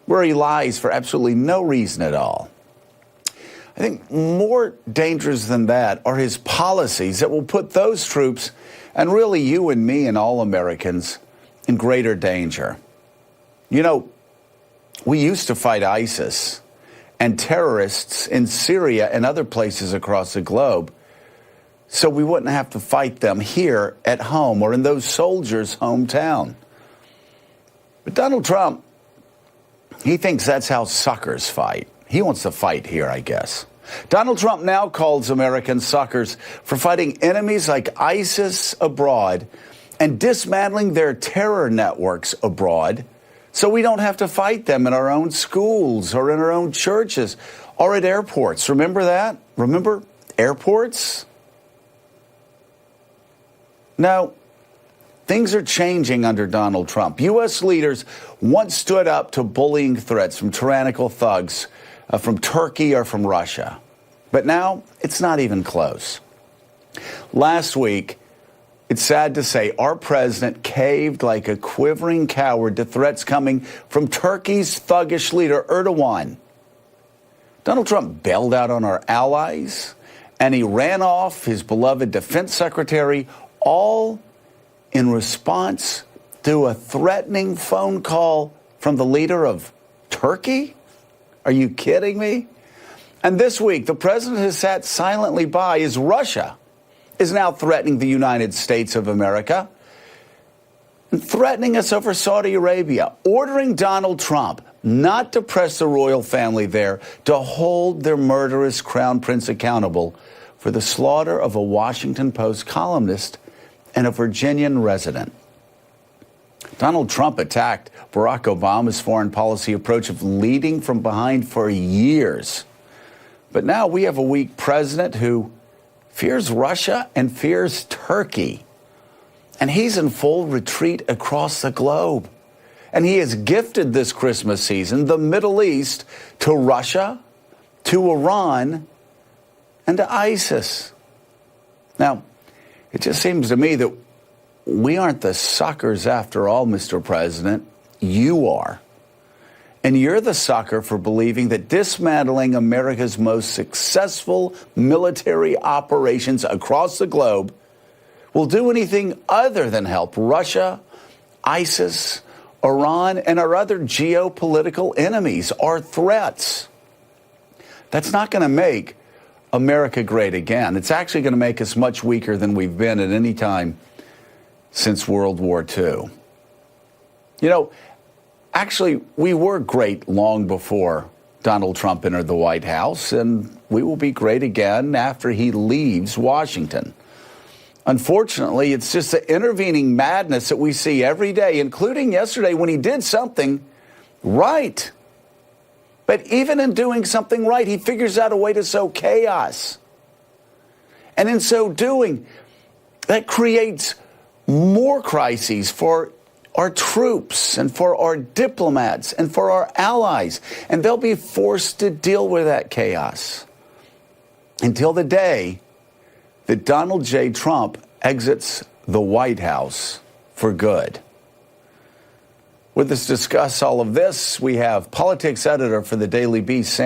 where he lies for absolutely no reason at all. I think more dangerous than that are his policies that will put those troops, and really you and me and all Americans, in greater danger. You know, we used to fight ISIS and terrorists in Syria and other places across the globe, so we wouldn't have to fight them here at home or in those soldiers' hometown. But Donald Trump, he thinks that's how suckers fight. He wants to fight here, I guess. Donald Trump now calls American suckers for fighting enemies like ISIS abroad and dismantling their terror networks abroad so we don't have to fight them in our own schools or in our own churches or at airports. Remember that? Remember airports? Now, things are changing under Donald Trump. U.S. leaders once stood up to bullying threats from tyrannical thugs from Turkey or from Russia. But now it's not even close. Last week, it's sad to say, our president caved like a quivering coward to threats coming from Turkey's thuggish leader, Erdogan. Donald Trump bailed out on our allies, and he ran off his beloved defense secretary, all in response to a threatening phone call from the leader of Turkey? Are you kidding me? And this week, the president has sat silently by as Russia is now threatening the United States of America and threatening us over Saudi Arabia, ordering Donald Trump not to press the royal family there to hold their murderous crown prince accountable for the slaughter of a Washington Post columnist and a Virginian resident. Donald Trump attacked Barack Obama's foreign policy approach of leading from behind for years. But now we have a weak president who fears Russia and fears Turkey. And he's in full retreat across the globe. And he has gifted this Christmas season the Middle East to Russia, to Iran, and to ISIS. Now, it just seems to me that we aren't the suckers after all, Mr. President. You are. And you're the sucker for believing that dismantling America's most successful military operations across the globe will do anything other than help Russia, ISIS, Iran, and our other geopolitical enemies, our threats. That's not going to make America great again. It's actually going to make us much weaker than we've been at any time since World War II. You know, actually, we were great long before Donald Trump entered the White House, and we will be great again after he leaves Washington. Unfortunately, it's just the intervening madness that we see every day, including yesterday when he did something right. But even in doing something right, he figures out a way to sow chaos. And in so doing, that creates more crises for our troops and for our diplomats and for our allies. And they'll be forced to deal with that chaos until the day that Donald J. Trump exits the White House for good. With us to discuss all of this, we have politics editor for the Daily Beast, Sam